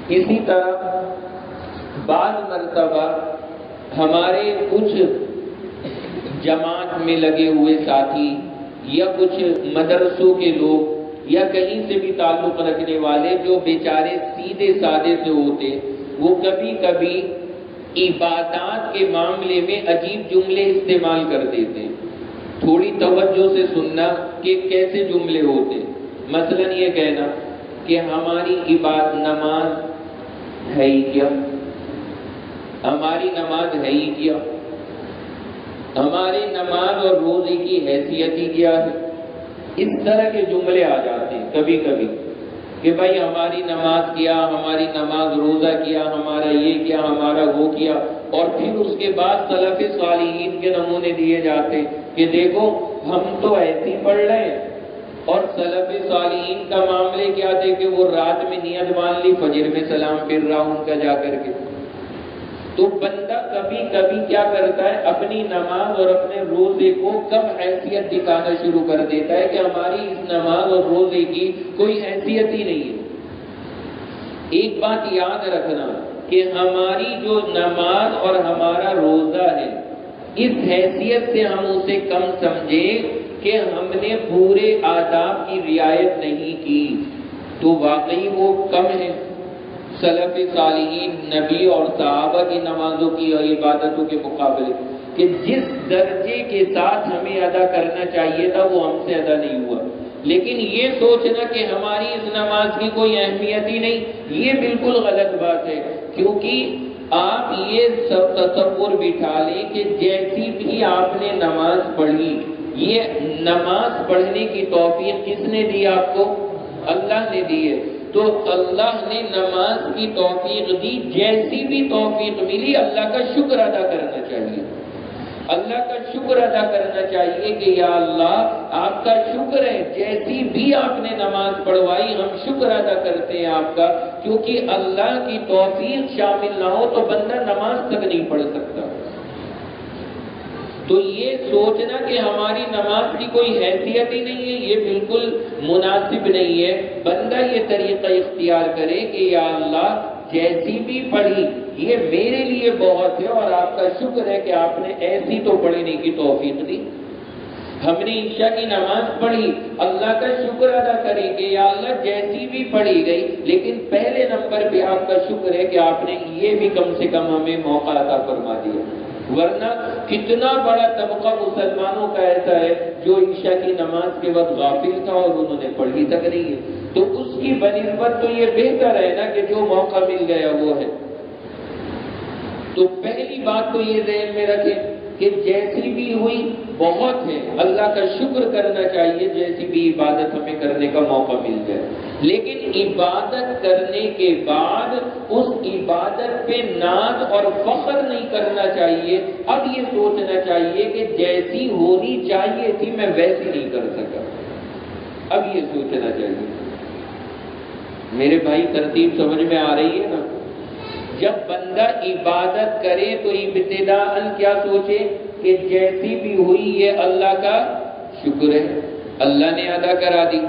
اسی طرح بعض مرتبہ ہمارے کچھ جماعت میں لگے ہوئے ساتھی یا کچھ مدرسوں کے لوگ یا کہیں سے بھی تعلق رکھنے والے جو بیچارے سیدھے سادے سے ہوتے، وہ کبھی کبھی عبادات کے معاملے میں عجیب جملے استعمال کر دیتے ہیں۔ تھوڑی توجہ سے سننا کہ کیسے جملے ہوتے، مثلا یہ کہنا کہ ہماری نماز ہے ہی کیا، ہماری نماز ہے ہی کیا، ہماری نماز اور روزے کی حیثیت ہی کیا ہے۔ اس طرح کے جملے آ جاتے ہیں کبھی کبھی کہ بھائی ہماری نماز کیا، ہماری نماز روزہ کیا، ہمارا یہ کیا، ہمارا وہ کیا، اور پھر اس کے بعد سلف صالحین کے نمونے دیے جاتے کہ دیکھو ہم تو ایسے ہی پڑھ رہے ہیں، اور سلف صالحین کا معاملے کیا تھے کہ وہ رات میں نیت مان لی، فجر میں سلام پھر رہا ان کا جا کر کے۔ تو بندہ کبھی کبھی کیا کرتا ہے، اپنی نماز اور اپنے روزے کو کم حیثیت دکھانا شروع کر دیتا ہے کہ ہماری اس نماز اور روزے کی کوئی حیثیت ہی نہیں ہے۔ ایک بات یاد رکھنا کہ ہماری جو نماز اور ہمارا روزہ ہے، اس حیثیت سے ہم اسے کم سمجھیں کہ ہم نے پورے آداب کی رعایت نہیں کی، تو واقعی وہ کم ہے سلف صالحین، نبی اور صحابہ کی نمازوں کی اور عبادتوں کے مقابلے، کہ جس درجے کے ساتھ ہمیں ادا کرنا چاہیے تھا وہ ہم سے ادا نہیں ہوا۔ لیکن یہ سوچنا کہ ہماری اس نماز کی کوئی اہمیت ہی نہیں، یہ بالکل غلط بات ہے، کیونکہ آپ یہ سب تصور بٹھا لیں کہ جیسی بھی آپ نے نماز پڑھی، یہ نماز پڑھنے کی توفیق کس نے دی آپ کو؟ اللہ نے دی ہے۔ تو اللہ نے نماز کی توفیق دی، جیسی بھی توفیق ملی اللہ کا شکر ادا کرنا چاہیے، اللہ کا شکر ادا کرنا چاہیے کہ یا اللہ آپ کا شکر ہے، جیسی بھی آپ نے نماز پڑھوائی ہم شکر ادا کرتے ہیں آپ کا، کیونکہ اللہ کی توفیق شامل نہ ہو تو بندہ نماز تک نہیں پڑھ سکتا۔ تو یہ سوچنا کہ ہماری نماز کی کوئی حیثیت ہی نہیں ہے، یہ بالکل مناسب نہیں ہے۔ بندہ یہ طریقہ اختیار کرے کہ یا اللہ جیسی بھی پڑھی یہ میرے لیے بہت ہے، اور آپ کا شکر ہے کہ آپ نے ایسی تو پڑھنے کی توفیق دی۔ ہم نے عشاء کی نماز پڑھی، اللہ کا شکر ادا کریں کہ یا اللہ جیسی بھی پڑھی گئی، لیکن پہلے نمبر پہ آپ کا شکر ہے کہ آپ نے یہ بھی کم سے کم ہمیں موقع عطا فرما دیا۔ ورنہ کتنا بڑا طبقہ مسلمانوں کا ایسا ہے جو عشاء کی نماز کے وقت غافل تھا اور انہوں نے پڑھی تک نہیں ہے، تو اس کی بنسبت تو یہ بہتر ہے نا کہ جو موقع مل گیا وہ ہے۔ تو پہلی بات تو یہ ذہن میں رکھیں کہ جیسی بھی ہوئی بہت ہے، اللہ کا شکر کرنا چاہیے جیسی بھی عبادت ہمیں کرنے کا موقع مل جائے، لیکن عبادت کرنے کے بعد اس عبادت پہ ناز اور فخر نہیں کرنا چاہیے۔ اب یہ سوچنا چاہیے کہ جیسی ہونی چاہیے تھی میں ویسی نہیں کر سکا، اب یہ سوچنا چاہیے۔ میرے بھائی ترتیب سمجھ میں آ رہی ہے نا؟ جب بندہ عبادت کرے تو ابتداءً کیا سوچے کہ جیسی بھی ہوئی یہ اللہ کا شکر ہے، اللہ نے ادا کرا دی،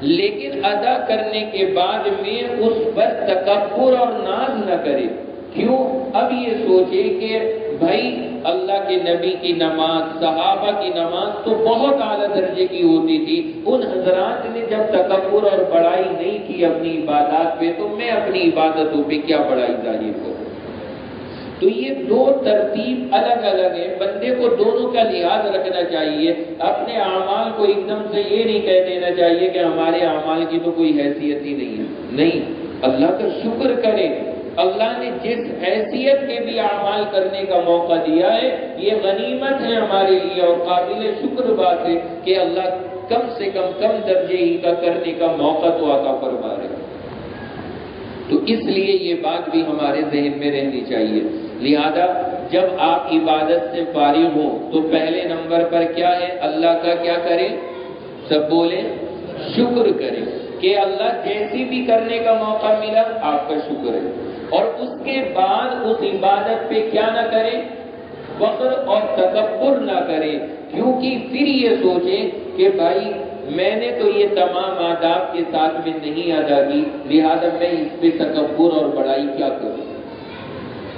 لیکن ادا کرنے کے بعد میں اس پر تکبر اور ناز نہ کرے۔ کیوں؟ اب یہ سوچے کہ بھائی اللہ کے نبی کی نماز، صحابہ کی نماز تو بہت اعلیٰ درجے کی ہوتی تھی، ان حضرات نے جب تکبر اور بڑائی نہیں کی اپنی عبادات پہ تو میں اپنی عبادتوں پہ کیا بڑائی ظاہر کروں؟ تو یہ دو ترتیب الگ الگ ہے، بندے کو دونوں کا لحاظ رکھنا چاہیے، اپنے اعمال کو ایک دم سے یہ نہیں کہہ دینا چاہیے کہ ہمارے اعمال کی تو کوئی حیثیت ہی نہیں ہے، نہیں، اللہ کا شکر کریں۔ اللہ نے جس حیثیت کے بھی اعمال کرنے کا موقع دیا ہے یہ غنیمت ہے ہمارے لیے، اور قابل شکر بات ہے کہ اللہ کم سے کم درجے ہی کا کرنے کا موقع تو عطا فرما رہے۔ تو اس لیے یہ بات بھی ہمارے ذہن میں رہنی چاہیے۔ لہذا جب آپ عبادت سے فارغ ہوں تو پہلے نمبر پر کیا ہے؟ اللہ کا کیا کریں؟ سب بولیں شکر کریں کہ اللہ جیسی بھی کرنے کا موقع ملا آپ کا شکر ہے، اور اس کے بعد اس عبادت پہ کیا نہ کریں؟ فخر اور تکبر نہ کریں، کیونکہ پھر یہ سوچیں کہ بھائی میں نے تو یہ تمام آداب کے ساتھ میں نہیں ادا کی، لہذا میں اس پہ تکبر اور بڑائی کیا کروں؟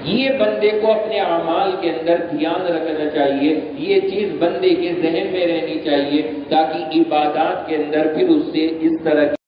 یہ بندے کو اپنے اعمال کے اندر دھیان رکھنا چاہیے، یہ چیز بندے کے ذہن میں رہنی چاہیے، تاکہ عبادات کے اندر پھر اس سے اس طرح